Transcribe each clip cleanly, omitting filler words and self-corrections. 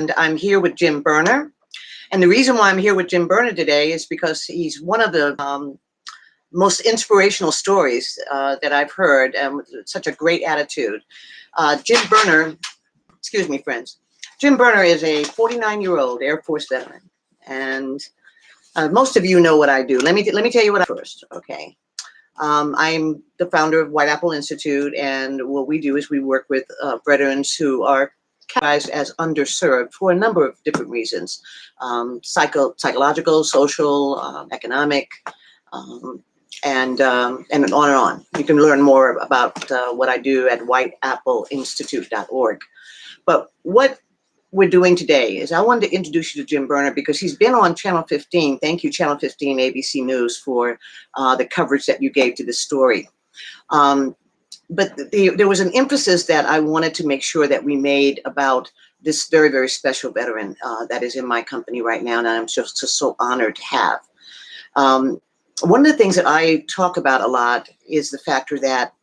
And I'm here with Jim Boerner. And the reason why I'm here with Jim Boerner today is because he's one of the most inspirational stories that I've heard, and with such a great attitude. Jim Boerner, excuse me, friends. Jim Boerner is a 49-year-old Air Force veteran. And most of you know what I do. Let me tell you what I first, okay? I'm the founder of White Apple Institute, and what we do is we work with veterans who are categorized as underserved for a number of different reasons, psychological, social, economic, and on and on. You can learn more about what I do at whiteappleinstitute.org. But what we're doing today is I wanted to introduce you to Jim Boerner because he's been on Channel 15. Thank you, Channel 15, ABC News, for the coverage that you gave to this story. But there was an emphasis that I wanted to make sure that we made about this very, very special veteran that is in my company right now, and I'm just so honored to have. One of the things that I talk about a lot is the factor that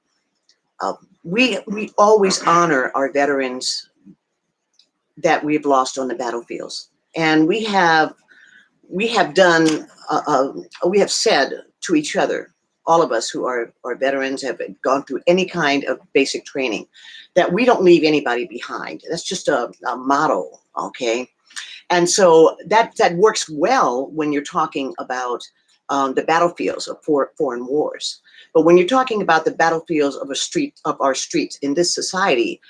we always honor our veterans that we've lost on the battlefields, and we have said to each other, all of us who are veterans, have gone through any kind of basic training, that we don't leave anybody behind. That's just a motto, okay? And so that works well when you're talking about the battlefields of foreign wars. But when you're talking about the battlefields of our streets in this society,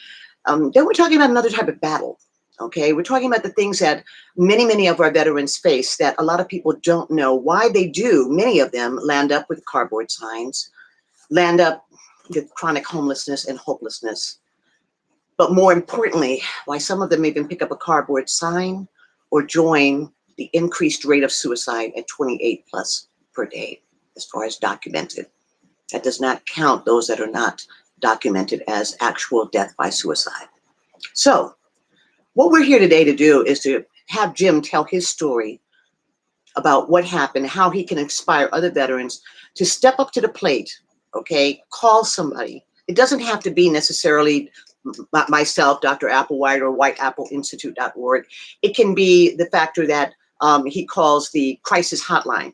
then we're talking about another type of battle. Okay, we're talking about the things that many of our veterans face that a lot of people don't know why they do. Many of them land up with cardboard signs, land up with chronic homelessness and hopelessness. But more importantly, why some of them even pick up a cardboard sign or join the increased rate of suicide at 28 plus per day, as far as documented. That does not count those that are not documented as actual death by suicide. So, what we're here today to do is to have Jim tell his story about what happened, how he can inspire other veterans to step up to the plate, okay? Call somebody. It doesn't have to be necessarily myself, Dr. Applewhite, or whiteappleinstitute.org. It can be the factor that he calls the crisis hotline.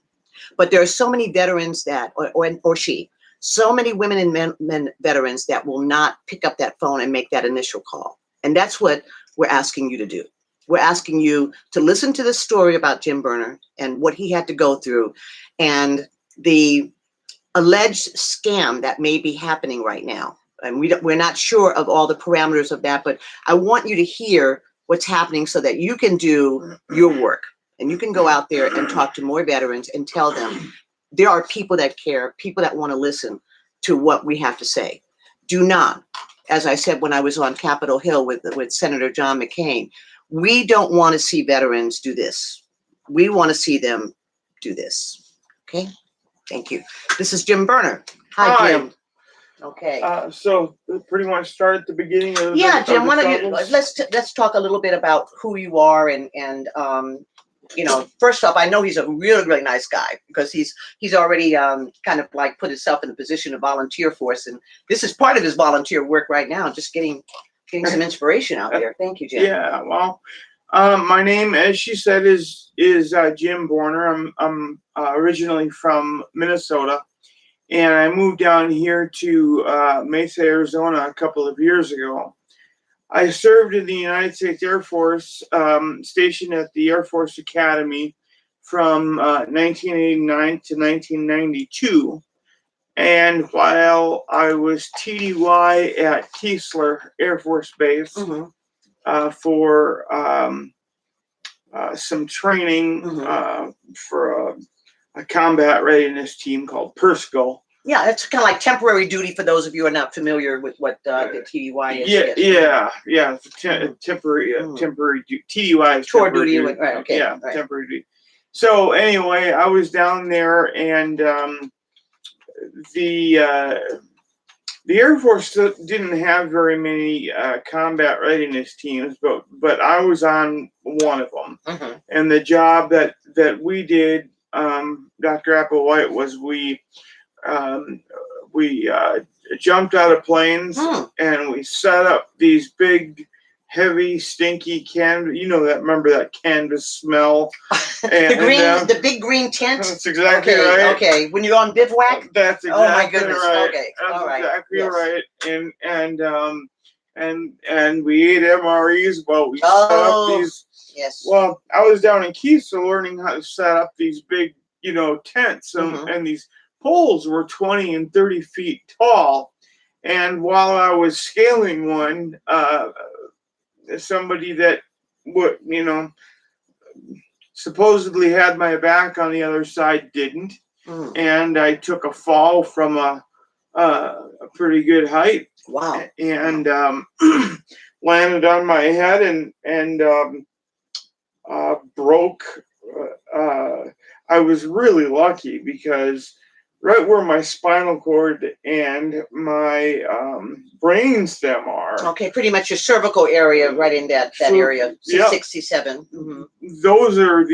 But there are so many veterans that, or she, so many women and men veterans that will not pick up that phone and make that initial call. And that's what we're asking you to do. We're asking you to listen to this story about Jim Boerner and what he had to go through and the alleged scam that may be happening right now. And we're not sure of all the parameters of that, but I want you to hear what's happening so that you can do your work and you can go out there and talk to more veterans and tell them there are people that care, people that want to listen to what we have to say. Do not, as I said when I was on Capitol Hill with Senator John McCain, we don't want to see veterans do this. We want to see them do this. Okay? Thank you. This is Jim Boerner. Hi, Jim. Okay. So pretty much start at the beginning of Jim, why don't you let's talk a little bit about who you are and you know, first off, I know he's a really, really nice guy because he's already kind of like put himself in a position to volunteer for us. And this is part of his volunteer work right now, just getting some inspiration out there. Thank you, Jim. Yeah, well, my name, as she said, is Jim Boerner. I'm originally from Minnesota, and I moved down here to Mesa, Arizona a couple of years ago. I served in the United States Air Force, stationed at the Air Force Academy from 1989 to 1992. And while I was TDY at Keesler Air Force Base for some training for a combat readiness team called PERSCO. Yeah, it's kind of like temporary duty for those of you who are not familiar with what the TDY is. Yeah. Temporary duty. TDY is tour duty. Right. Okay. Yeah, right. Temporary duty. So anyway, I was down there, and the Air Force didn't have very many combat readiness teams, but I was on one of them. And the job that we did, Dr. Applewhite, was we jumped out of planes and we set up these big heavy, stinky canvas. You know that? Remember that canvas smell? The big green tent. That's exactly Okay, right. okay. When you're on bivouac. That's exactly Oh my goodness. right. Okay. That's All right. exactly Yes. right. And we ate MREs while we set up these. Yes. Well, I was down in Keystone learning how to set up these big, tents, and these poles were 20 and 30 feet tall. And while I was scaling one, somebody that would, supposedly had my back on the other side didn't. And I took a fall from a pretty good height. Wow. And landed on my head and broke. I was really lucky because right where my spinal cord and my brain stem are. Okay, pretty much your cervical area, right in that area, C67. Those are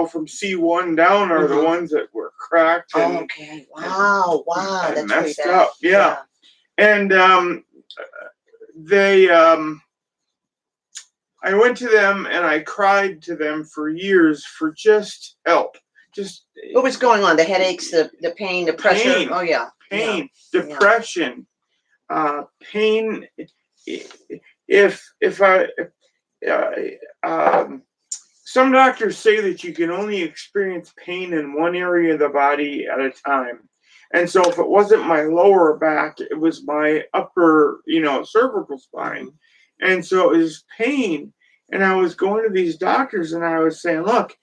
from C1 down are the ones that were cracked. And, okay, wow, and that's messed really bad. up. Yeah. And I went to them and I cried to them for years for just help. What was going on? The headaches, the pain, the pressure. Pain, oh yeah. Pain, depression, pain. Some doctors say that you can only experience pain in one area of the body at a time. And so if it wasn't my lower back, it was my upper, cervical spine. And so it was pain. And I was going to these doctors and I was saying, look,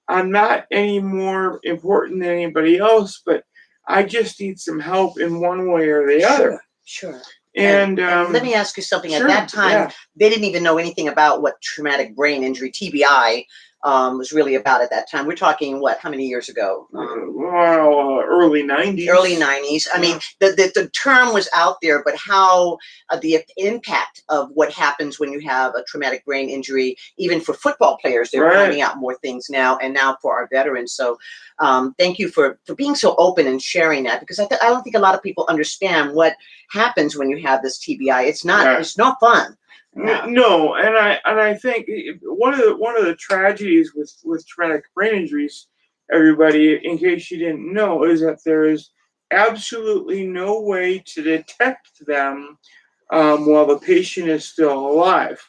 I'm not any more important than anybody else, but I just need some help in one way or the other. Sure. And let me ask you something. At that time, they didn't even know anything about what traumatic brain injury, TBI, was really about at that time. We're talking, how many years ago? Early 90s. Early 90s. I mean, the term was out there, but how the impact of what happens when you have a traumatic brain injury, even for football players, they're finding out more things now, and now for our veterans. So thank you for being so open and sharing that, because I don't think a lot of people understand what happens when you have this TBI. It's not fun. No, and I think one of the tragedies with traumatic brain injuries, everybody, in case you didn't know, is that there is absolutely no way to detect them while the patient is still alive.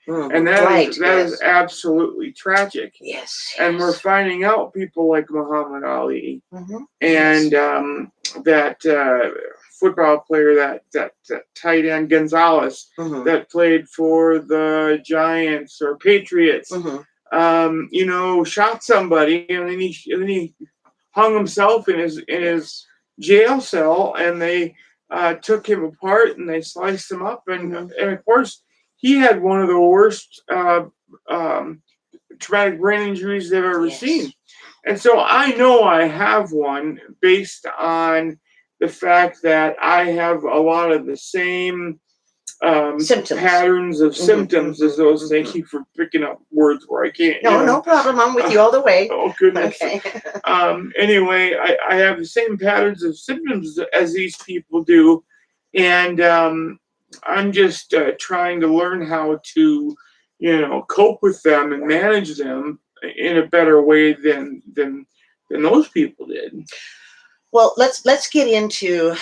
And that is absolutely tragic. Yes. And we're finding out people like Muhammad Ali and that football player, that tight end Gonzalez that played for the Giants or Patriots, shot somebody and then he hung himself in his jail cell, and they took him apart and they sliced him up, and of course he had one of the worst traumatic brain injuries they've ever seen. And so I know I have one based on the fact that I have a lot of the same patterns of symptoms as those. Thank you for picking up words where I can't. No problem. I'm with you all the way. Oh, goodness. Okay. Anyway, I have the same patterns of symptoms as these people do. And I'm just trying to learn how to, cope with them and manage them in a better way than those people did. Well, let's get into.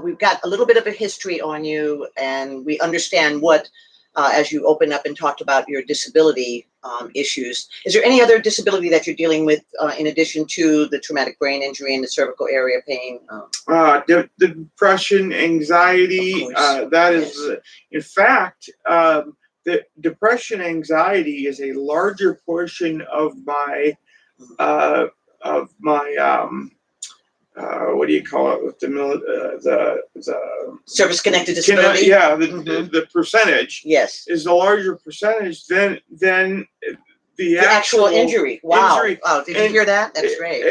We've got a little bit of a history on you, and we understand what, as you open up and talked about your disability issues. Is there any other disability that you're dealing with in addition to the traumatic brain injury and the cervical area pain? Depression, anxiety. That is, in fact, the depression, anxiety is a larger portion of my what do you call it with the service-connected disability? The percentage is a larger percentage than the actual injury. Wow. Wow. Did you hear that? That's great.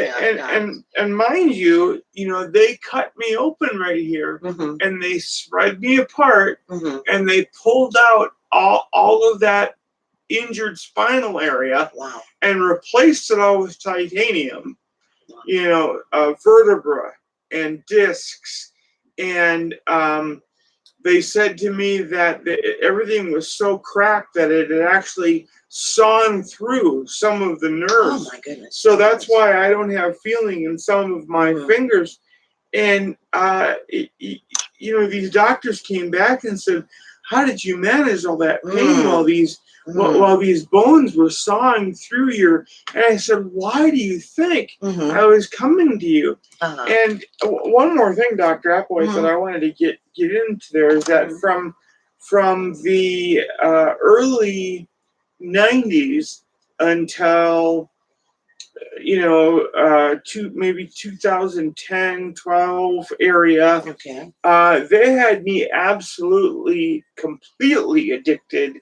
And mind you, they cut me open right here, and they spread me apart, and they pulled out all of that injured spinal area, and replaced it all with titanium. Vertebra and discs and they said to me that everything was so cracked that it had actually sawn through some of the nerves. Oh my goodness. So that's why I don't have feeling in some of my fingers. And, these doctors came back and said, how did you manage all that pain while these bones were sawing through your, and I said, why do you think I was coming to you? And one more thing, Dr. Applewhite, that I wanted to get into there is that from the early 90s until maybe 2010, 12 area. Okay. They had me absolutely, completely addicted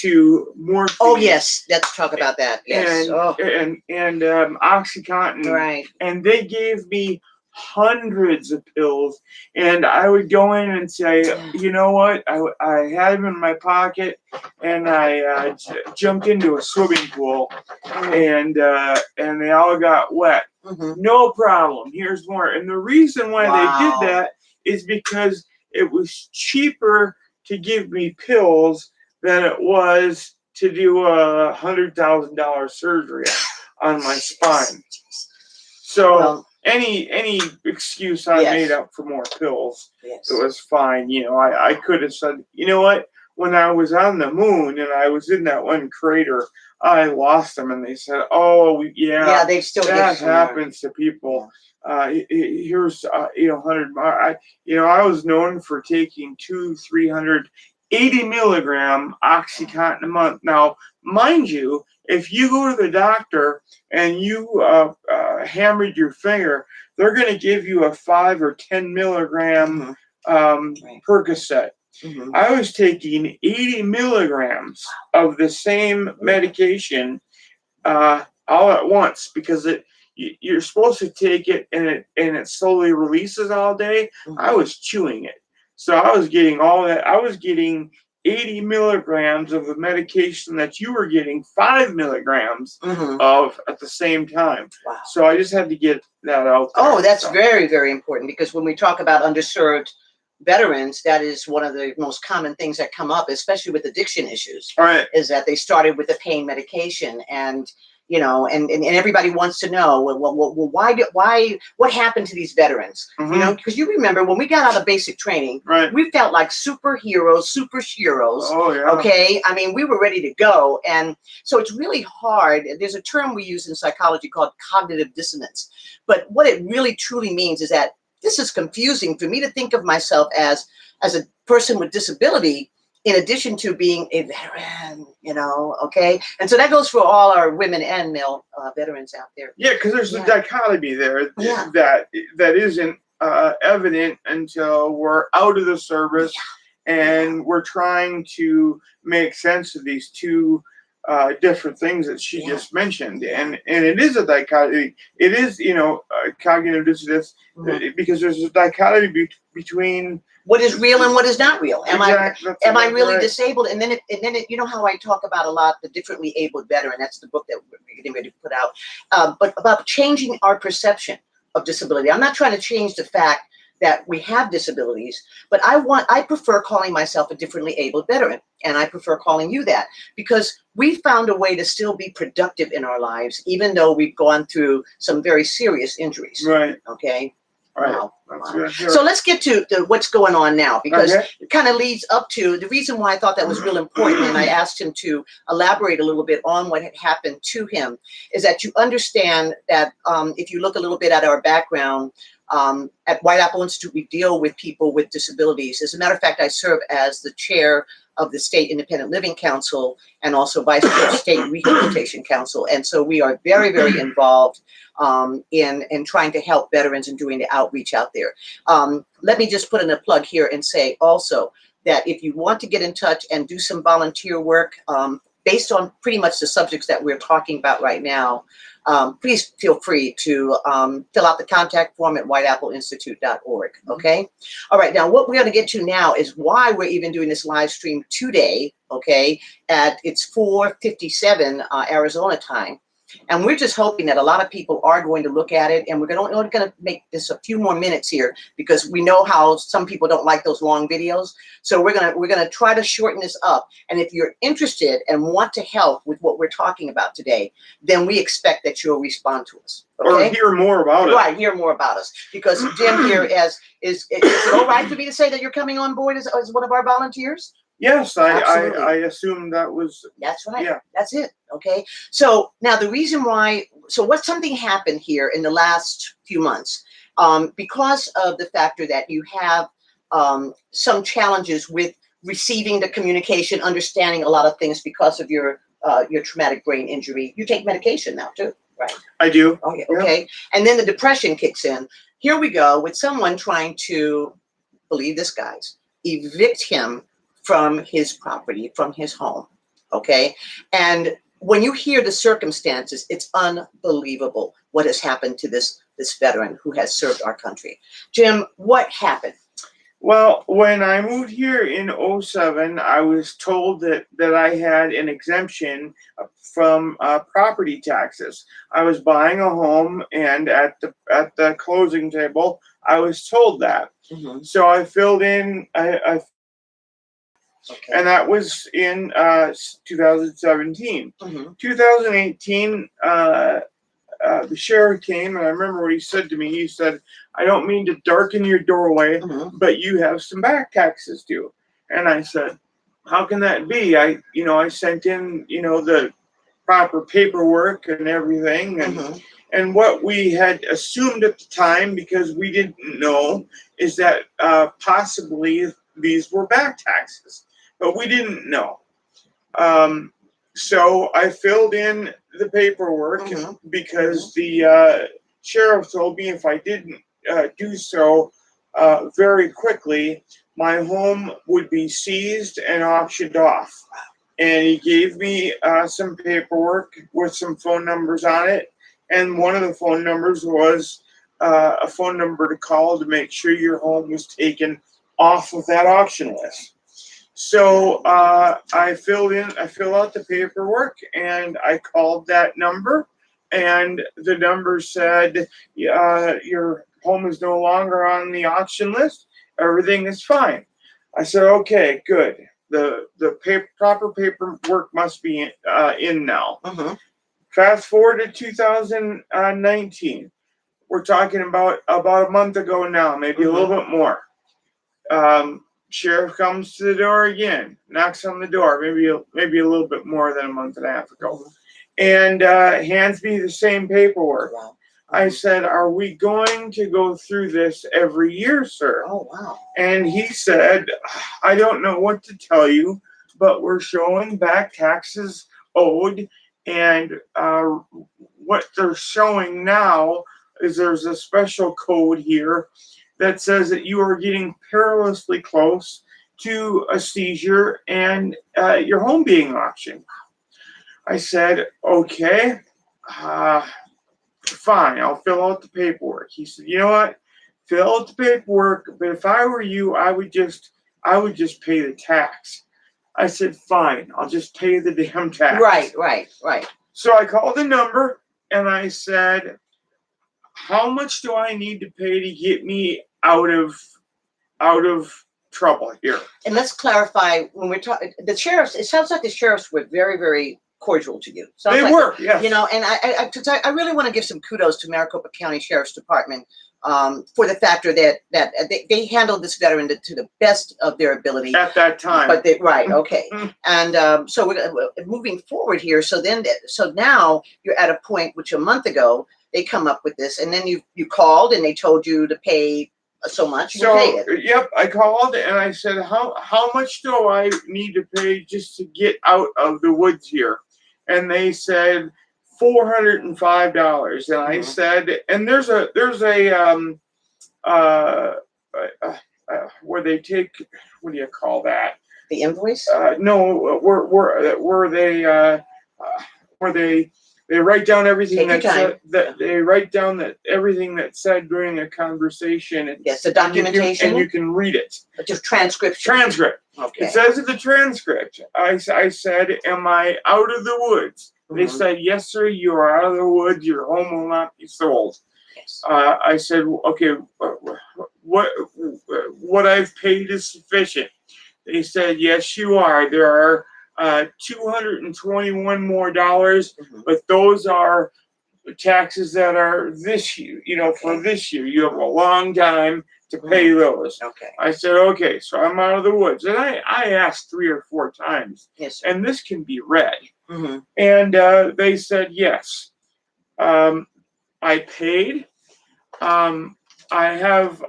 to morphine. Oh yes, let's talk about that. Yes. And OxyContin. Right. And they gave me hundreds of pills, and I would go in and say, you know what, I had them in my pocket, and I jumped into a swimming pool, and they all got wet. No problem, here's more. And the reason why they did that is because it was cheaper to give me pills than it was to do a $100,000 surgery on my spine. So any excuse I made up for more pills, it was fine. I could have said, you know what, when I was on the moon and I was in that one crater, I lost them, and they said, oh yeah, they still that happens to people. Here's 100. I was known for taking 380 milligram OxyContin a month. Now, mind you, if you go to the doctor and you hammered your finger, they're going to give you a 5 or 10 milligram Percocet. I was taking 80 milligrams of the same medication all at once, because you're supposed to take it and it slowly releases all day. I was chewing it, so I was getting all that. I was getting 80 milligrams of the medication that you were getting 5 milligrams of at the same time. Wow. So I just had to get that out there. Oh, that's very, very important, because when we talk about underserved veterans, that is one of the most common things that come up, especially with addiction issues. Right. Is that they started with the pain medication, and and everybody wants to know, why, what happened to these veterans? Because you remember when we got out of basic training, we felt like superheroes, super sheroes. Oh yeah. Okay, I mean, we were ready to go, and so it's really hard. There's a term we use in psychology called cognitive dissonance, but what it really truly means is that this is confusing for me to think of myself as a person with disability, in addition to being a veteran, okay? And so that goes for all our women and male veterans out there. Yeah, because there's a dichotomy there that isn't evident until we're out of the service and we're trying to make sense of these two different things that she just mentioned. And it is a dichotomy. It is, cognitive dissonance, because there's a dichotomy between what is real and what is not real. Am I really right. disabled? And then you know how I talk about a lot the differently abled veteran. That's the book that we're getting ready to put out. But about changing our perception of disability. I'm not trying to change the fact that we have disabilities, but I prefer calling myself a differently abled veteran, and I prefer calling you that, because we found a way to still be productive in our lives, even though we've gone through some very serious injuries. Right. Okay. Right. Wow. So let's get to what's going on now, because it kind of leads up to the reason why I thought that was real important, and I asked him to elaborate a little bit on what had happened to him, is that you understand that if you look a little bit at our background, at White Apple Institute, we deal with people with disabilities. As a matter of fact, I serve as the chair of the State Independent Living Council and also vice chair of State Rehabilitation Council. And so we are very, very involved in trying to help veterans and doing the outreach out there. Let me just put in a plug here and say also that if you want to get in touch and do some volunteer work based on pretty much the subjects that we're talking about right now, please feel free to fill out the contact form at whiteappleinstitute.org. Okay. All right. Now, what we're going to get to now is why we're even doing this live stream today. Okay. It's 4:57 Arizona time. And we're just hoping that a lot of people are going to look at it, and we're only going to make this a few more minutes here because we know how some people don't like those long videos. So we're gonna try to shorten this up. And if you're interested and want to help with what we're talking about today, then we expect that you'll respond to us. Okay? Or hear more about it. Right, hear more about us. Because Jim here is it all right for me to say that you're coming on board as one of our volunteers? Yes, Absolutely. I assume that was. That's right. Yeah. That's it. Okay. So now the reason why, what something happened here in the last few months, because of the factor that you have some challenges with receiving the communication, understanding a lot of things because of your traumatic brain injury. You take medication now too, right? I do. Okay. Okay. Yeah. And then the depression kicks in. Here we go with someone trying to, believe this, guys, evict him from his property, from his home. Okay. And when you hear the circumstances, it's unbelievable what has happened to this veteran who has served our country. Jim, what happened? Well, when I moved here in 2007, I was told that I had an exemption from property taxes. I was buying a home, and at the closing table, I was told that. Mm-hmm. So I filled in, okay. And that was in 2017. Mm-hmm. 2018, the sheriff came, and I remember what he said to me. He said, "I don't mean to darken your doorway, mm-hmm. but you have some back taxes due." And I said, "How can that be? I sent in, the proper paperwork and everything." And mm-hmm. and what we had assumed at the time, because we didn't know, is that possibly these were back taxes, but we didn't know. So I filled in the paperwork, mm-hmm. because the sheriff told me if I didn't do so very quickly, my home would be seized and auctioned off. And he gave me some paperwork with some phone numbers on it. And one of the phone numbers was a phone number to call to make sure your home was taken off of that auction list. So I filled out the paperwork, and I called that number, and the number said, your home is no longer on the auction list. Everything is fine. I said, okay, good. The proper paperwork must be in now. Uh-huh. Fast forward to 2019. We're talking about a month ago now, maybe a little bit more. Sheriff comes to the door again, knocks on the door, maybe a little bit more than a month and a half ago, and hands me the same paperwork. Wow. I said, "Are we going to go through this every year, sir?" Oh, wow. And he said, "I don't know what to tell you, but we're showing back taxes owed, and what they're showing now is there's a special code here that says that you are getting perilously close to a seizure and your home being auctioned." I said, "Okay, fine, I'll fill out the paperwork." He said, "You know what? Fill out the paperwork, but if I were you, I would just pay the tax." I said, "Fine, I'll just pay the damn tax." Right. So I called the number and I said, "How much do I need to pay to get me out of trouble here?" And let's clarify, when we're talking, the sheriffs, it sounds like the sheriffs were very, very cordial to you. Sounds they like, were, yes. And I really want to give some kudos to Maricopa County Sheriff's Department for the factor that they handled this veteran to the best of their ability at that time. But okay. And so we're moving forward here. So now you're at a point which a month ago they come up with this, and then you called and they told you to pay so much. So yep, I called and I said, how much do I need to pay just to get out of the woods here? And they said $405. And mm-hmm. I said, and there's a where they take, what do you call that? The invoice? No, where they write down everything they write down that everything that's said during a conversation. Yes, the documentation. And you can read it. Just transcript. Okay. It says in the transcript, I said, "Am I out of the woods?" They said, yes, sir, you are out of the woods. Your home will not be sold. Yes. I said, okay, what I've paid is sufficient. They said, yes, you are. There are $221 more, but those are taxes that are this year, for this year. You have a long time to pay those. Okay. I said, okay, so I'm out of the woods. And I asked 3 or 4 times, Yes. and this can be read. Mm-hmm. And they said, yes. I paid. I have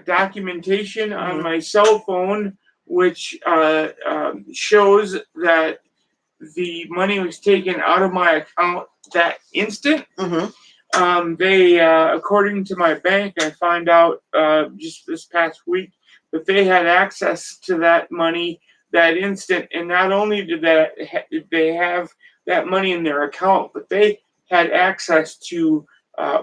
documentation on my cell phone, which shows that the money was taken out of my account that instant. They, according to my bank, I found out just this past week that they had access to that money that instant. And not only did they have that money in their account, but they had access to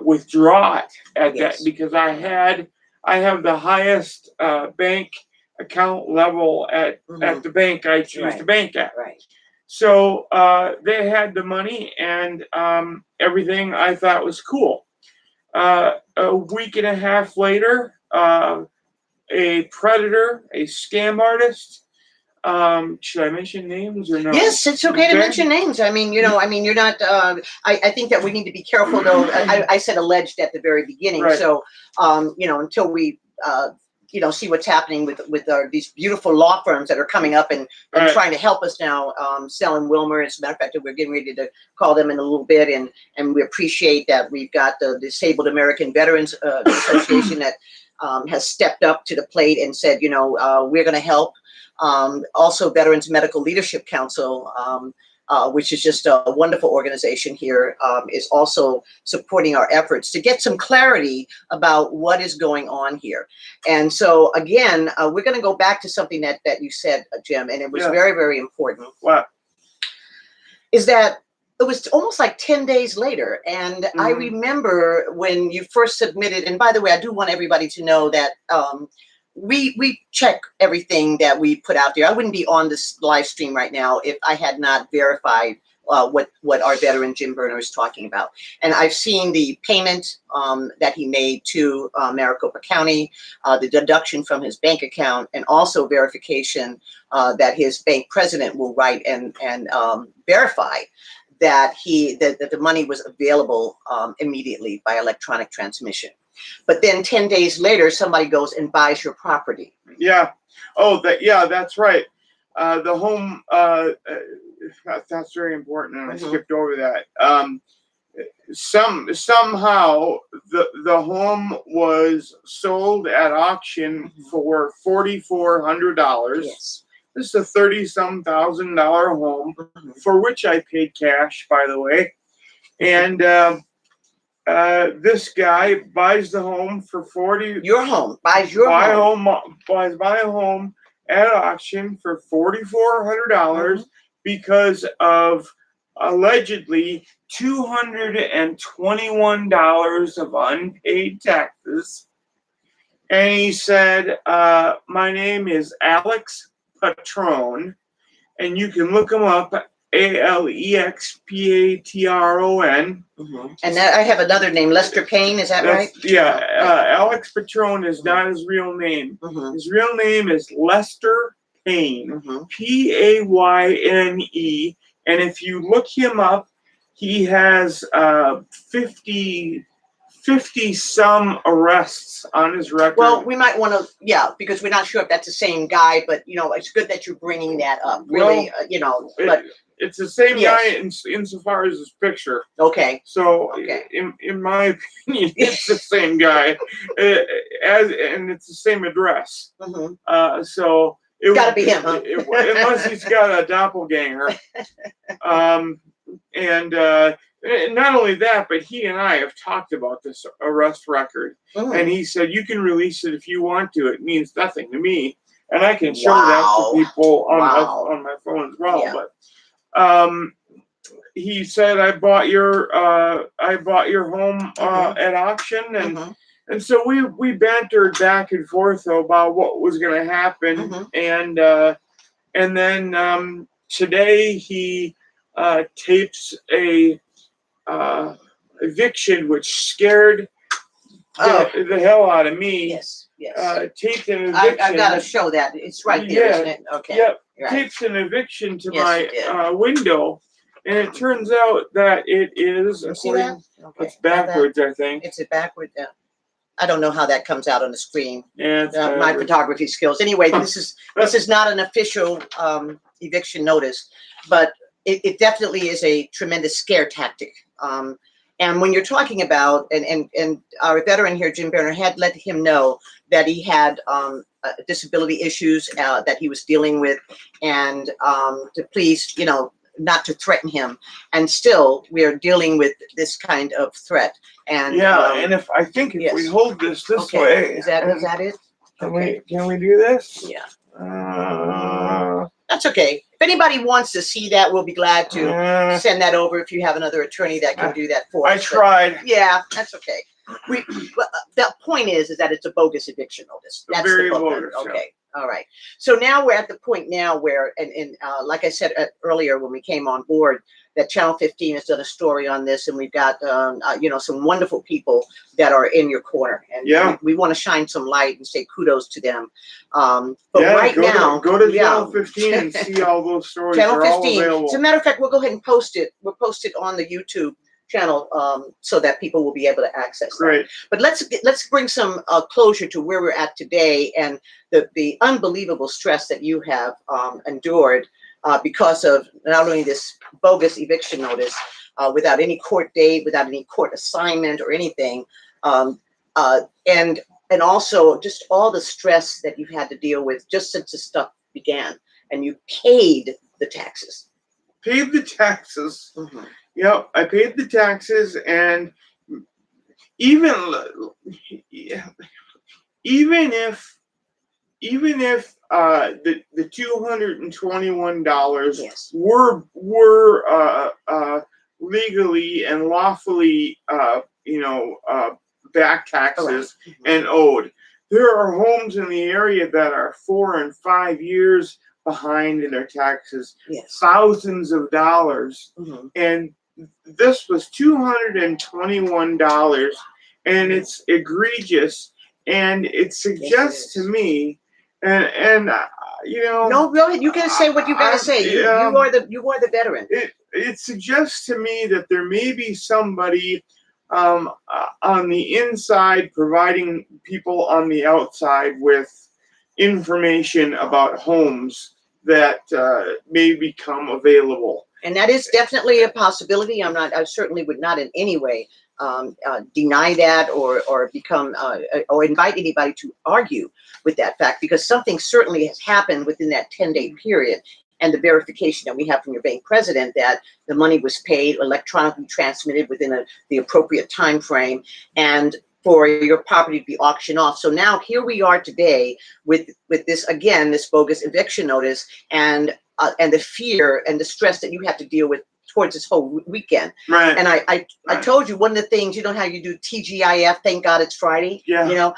withdraw it at that, because I have the highest bank account level at the bank I choose to bank at. Right. So they had the money and everything I thought was cool. A week and a half later, a predator, a scam artist. Should I mention names or no? Yes, it's okay to mention names. I mean, you're not. I think that we need to be careful, though. I said alleged at the very beginning, Right. So until we see what's happening with these beautiful law firms that are coming up and Right. trying to help us now, Sell and Wilmer. As a matter of fact, we're getting ready to call them in a little bit, and we appreciate that we've got the Disabled American Veterans Association that has stepped up to the plate and said, we're going to help. Also, Veterans Medical Leadership Council, which is just a wonderful organization here, is also supporting our efforts to get some clarity about what is going on here. And so, again, we're going to go back to something that you said, Jim, and it was very, very important. What? Is that it was almost like 10 days later. And I remember when you first submitted, and by the way, I do want everybody to know that we check everything that we put out there. I wouldn't be on this live stream right now if I had not verified what our veteran Jim Boerner is talking about. And I've seen the payment that he made to Maricopa County, the deduction from his bank account, and also verification that his bank president will write and verify that the money was available immediately by electronic transmission. But then 10 days later, somebody goes and buys your property. Yeah. Oh, that's right. The home, that's very important, and I skipped over that. Somehow the home was sold at auction for $4,400. Yes. This is a $30,000 home, for which I paid cash, by the way. And this guy buys the home for buys my home at auction for $4,400 because of allegedly $221 of unpaid taxes. And he said, my name is Alex Patron, and you can look him up, ALEXPATRON. And I have another name, Lester Payne, is that right? Yeah, Alex Patron is not his real name. His real name is Lester Payne, Payne. And if you look him up, he has 50 some arrests on his record. Well, we might want to, because we're not sure if that's the same guy, but it's good that you're bringing that up. Really, but it's the same guy insofar as his picture. Okay. So, in my opinion, it's the same guy, and it's the same address. So it's got to be him, huh? Unless he's got a doppelganger. And not only that, but he and I have talked about this arrest record, and he said, "You can release it if you want to. It means nothing to me." And I can show that to people on my phone as well. But he said, I bought your home at auction, and so we bantered back and forth about what was going to happen, and then today he tapes a eviction, which scared the hell out of me. Yes, yes. Taped an eviction. I've got to show that. It's right there, isn't it? Okay. Yep. Right. Tapes an eviction to Yes, my window, and it turns out that it is. You see that? Okay. It's backwards, I think. It's a backward. I don't know how that comes out on the screen. Yeah, my photography skills. Anyway, this is not an official eviction notice, but it definitely is a tremendous scare tactic. And when you're talking about, and our veteran here, Jim Boerner, had let him know that he had disability issues that he was dealing with, and to please, not to threaten him. And still, we are dealing with this kind of threat. And and if we hold this way, is that it? Can we do this? Yeah. Uh, That's okay. If anybody wants to see that, we'll be glad to send that over if you have another attorney that can do that for us. I tried. Yeah, that's okay. The point is that it's a bogus eviction notice. That's very the bogus. Okay. All right. So now we're at the point now where, and like I said earlier when we came on board, that Channel 15 has done a story on this, and we've got some wonderful people that are in your corner, and we want to shine some light and say kudos to them. But right now, go to Channel 15 and see all those stories. Channel 15. All available. As a matter of fact, we'll go ahead and post it. We'll post it on the YouTube channel so that people will be able to access that. But let's bring some closure to where we're at today and the unbelievable stress that you have endured because of not only this bogus eviction notice without any court date, without any court assignment or anything, and also just all the stress that you've had to deal with just since the stuff began, and you paid the taxes. Paid the taxes. Mm-hmm. Yep, I paid the taxes, and even if the $221 were legally and lawfully back taxes and owed, there are homes in the area that are 4 and 5 years behind in their taxes, thousands of dollars, and this was $221, and it's egregious, and it suggests to me, and no, go ahead. You gotta say what you gotta say. You are the veteran. It suggests to me that there may be somebody on the inside providing people on the outside with information about homes that may become available. And that is definitely a possibility. I certainly would not in any way deny that or become or invite anybody to argue with that fact, because something certainly has happened within that 10-day period, and the verification that we have from your bank president that the money was paid, electronically transmitted within the appropriate time frame, and for your property to be auctioned off. So now here we are today with this, again, this bogus eviction notice, and the fear and the stress that you have to deal with towards this whole weekend. Right. And I told you, one of the things, how you do TGIF, thank God it's Friday. Yeah.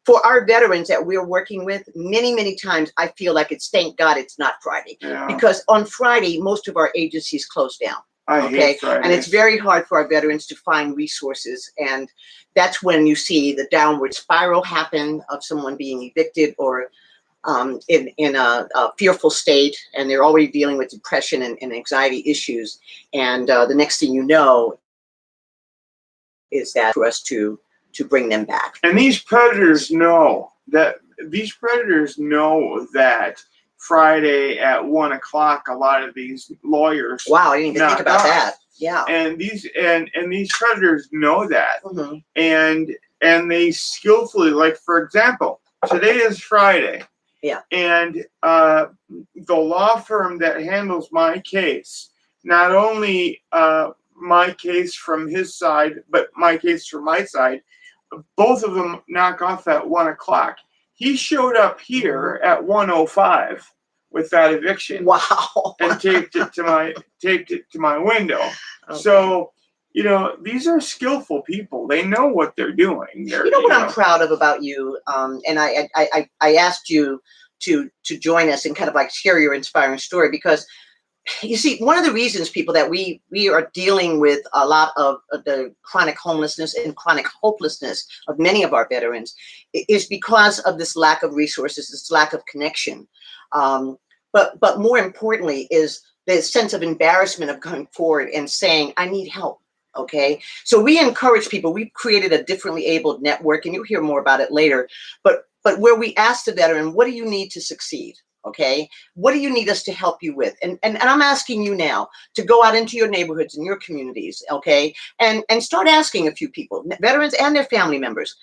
For our veterans that we're working with, many times I feel like it's thank God it's not Friday. Yeah. Because on Friday, most of our agencies close down. I hate Fridays. And it's very hard for our veterans to find resources, and that's when you see the downward spiral happen of someone being evicted or in a fearful state, and they're already dealing with depression and anxiety issues, and the next thing you know is that for us to bring them back. And these predators know that Friday at 1 o'clock, a lot of these lawyers. Wow, I didn't even think about that. Yeah. And these predators know that, and they skillfully, like, for example, today is Friday. Yeah. And the law firm that handles my case, not only my case from his side, but my case from my side, both of them knock off at 1 o'clock. He showed up here at 1:05 with that eviction. Wow. And taped it to my window. Okay. So, these are skillful people. They know what they're doing. What I'm proud of about you, and I asked you to join us and kind of like share your inspiring story, because you see, one of the reasons, people, that we are dealing with a lot of the chronic homelessness and chronic hopelessness of many of our veterans is because of this lack of resources, this lack of connection. But more importantly is the sense of embarrassment of going forward and saying, I need help. Okay, so we encourage people. We've created a differently abled network, and you'll hear more about it later. But where we ask the veteran, what do you need to succeed? Okay, what do you need us to help you with? And I'm asking you now to go out into your neighborhoods and your communities, okay, and start asking a few people, veterans and their family members,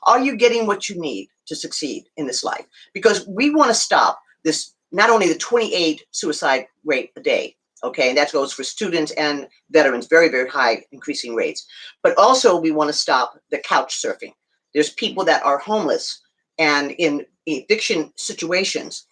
are you getting what you need to succeed in this life? Because we want to stop this, not only the 28 suicide rate a day, okay, and that goes for students and veterans, very, very high increasing rates, but also we want to stop the couch surfing. There's people that are homeless and in eviction situations,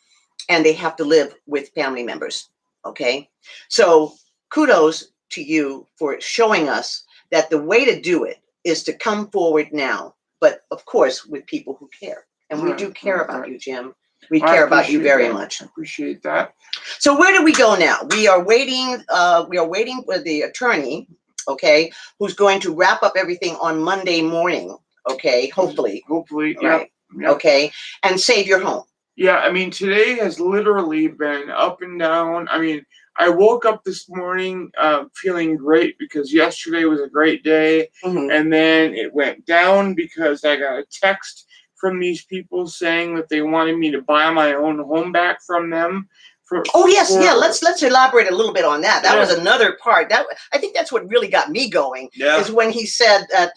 and they have to live with family members, okay? So kudos to you for showing us that the way to do it is to come forward now, but of course with people who care. And we do care about you, Jim. We care about you very much. I appreciate that. So where do we go now? We are waiting for the attorney, okay, who's going to wrap up everything on Monday morning, okay, hopefully. Hopefully, right. Yep. Okay, and save your home. Yeah, I mean, today has literally been up and down. I mean, I woke up this morning feeling great because yesterday was a great day. Mm-hmm. And then it went down because I got a text from these people saying that they wanted me to buy my own home back from them. Let's elaborate a little bit on that. That was another part. I think that's what really got me going. Yeah. Is when he said that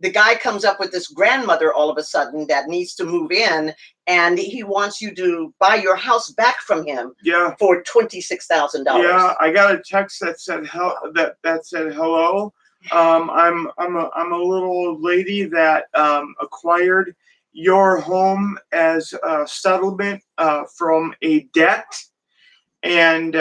the guy comes up with this grandmother all of a sudden that needs to move in, and he wants you to buy your house back from him. Yeah. For $26,000. Yeah, I got a text that said that said hello. I'm a little old lady that acquired your home as a settlement from a debt, and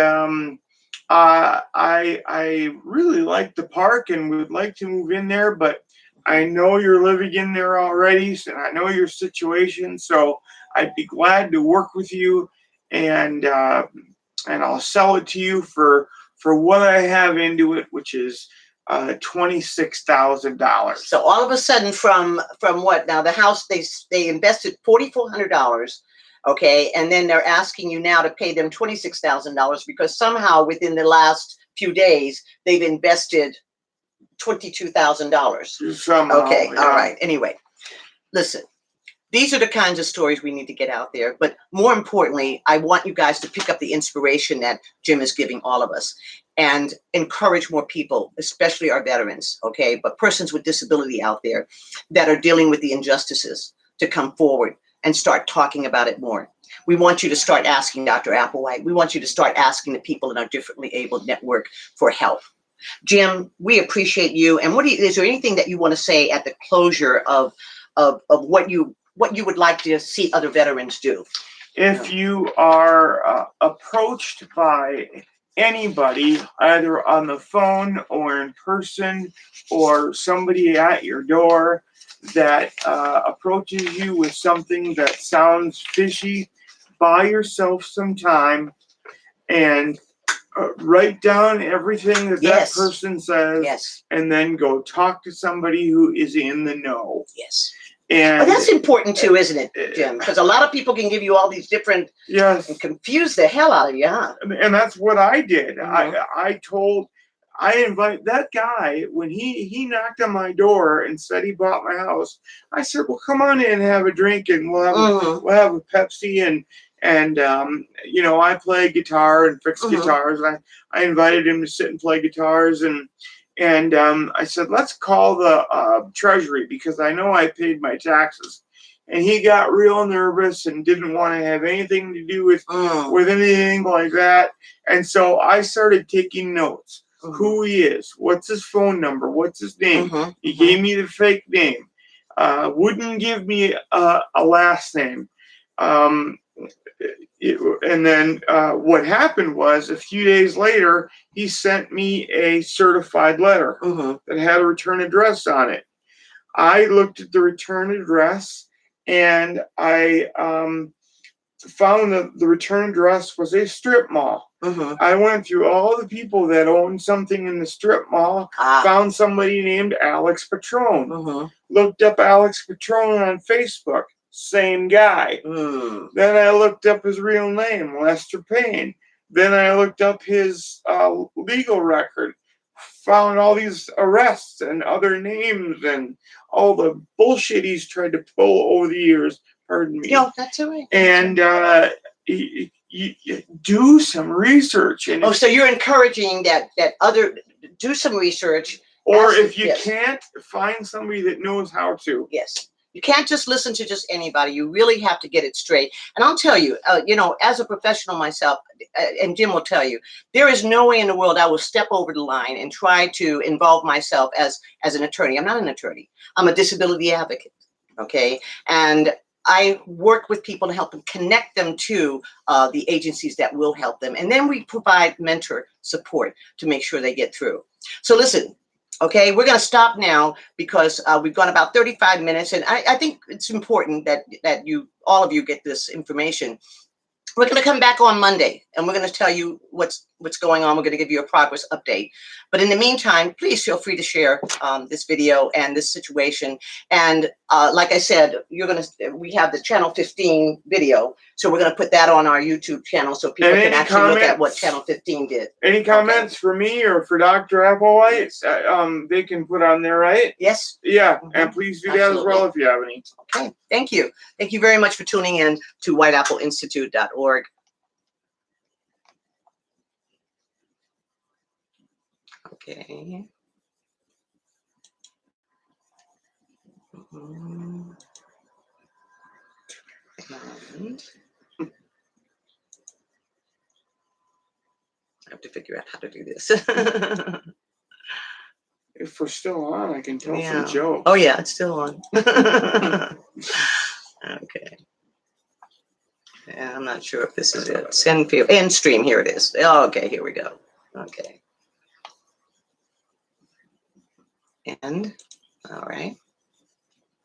I really like the park and would like to move in there, but I know you're living in there already, and I know your situation, so I'd be glad to work with you, and I'll sell it to you for what I have into it, which is $26,000. So all of a sudden, from what now? The house they invested $4,400, okay, and then they're asking you now to pay them $26,000 because somehow within the last few days they've invested $22,000. Okay, yeah. All right. Anyway, listen. These are the kinds of stories we need to get out there. But more importantly, I want you guys to pick up the inspiration that Jim is giving all of us and encourage more people, especially our veterans, okay, but persons with disability out there that are dealing with the injustices, to come forward and start talking about it more. We want you to start asking Dr. Applewhite. We want you to start asking the people in our differently abled network for help. Jim, we appreciate you. And is there anything that you want to say at the closure of what you would like to see other veterans do? If you are approached by anybody, either on the phone or in person, or somebody at your door that approaches you with something that sounds fishy, buy yourself some time and write down everything that person says, and then go talk to somebody who is in the know. Yes. And that's important too, isn't it, Jim? Because a lot of people can give you all these different and confuse the hell out of you, huh? And that's what I did. Mm-hmm. I invite that guy when he knocked on my door and said he bought my house. I said, well, come on in and have a drink, and we'll have a Pepsi, and I play guitar and fix guitars. And I invited him to sit and play guitars, and I said, let's call the Treasury because I know I paid my taxes. And he got real nervous and didn't want to have anything to do with anything like that. And so I started taking notes. Who he is, what's his phone number, what's his name. He gave me the fake name. Wouldn't give me a last name. And then what happened was a few days later, he sent me a certified letter that had a return address on it. I looked at the return address and I found that the return address was a strip mall. I went through all the people that owned something in the strip mall, found somebody named Alex Patrone, looked up Alex Patrone on Facebook, same guy. Then I looked up his real name, Lester Payne. Then I looked up his legal record, found all these arrests and other names and all the bullshit he's tried to pull over the years. Pardon me. No, that's all right. And you do some research. And so you're encouraging that other do some research. Or if you can't, find somebody that knows how to. Yes. You can't just listen to just anybody. You really have to get it straight. And I'll tell you, as a professional myself, and Jim will tell you, there is no way in the world I will step over the line and try to involve myself as an attorney. I'm not an attorney. I'm a disability advocate. Okay. And I work with people to help them, connect them to the agencies that will help them. And then we provide mentor support to make sure they get through. So listen. Okay, we're going to stop now because we've gone about 35 minutes, and I think it's important that all of you get this information. We're going to come back on Monday, and we're going to tell you what's going on. We're going to give you a progress update. But in the meantime, please feel free to share this video and this situation. And like I said, we have the Channel 15 video, so we're going to put that on our YouTube channel so people can actually look at what Channel 15 did. Any comments for me or for Dr. Applewhite? They can put on there, right? Yes. Yeah, and please do that as well if you have any. Okay, thank you. Thank you very much for tuning in to whiteappleinstitute.org. Okay. And I have to figure out how to do this. If we're still on, I can tell some jokes. Oh yeah, it's still on. Okay. And I'm not sure if this is it. Send field and stream. Here it is. Oh, okay, here we go. Okay. And all right.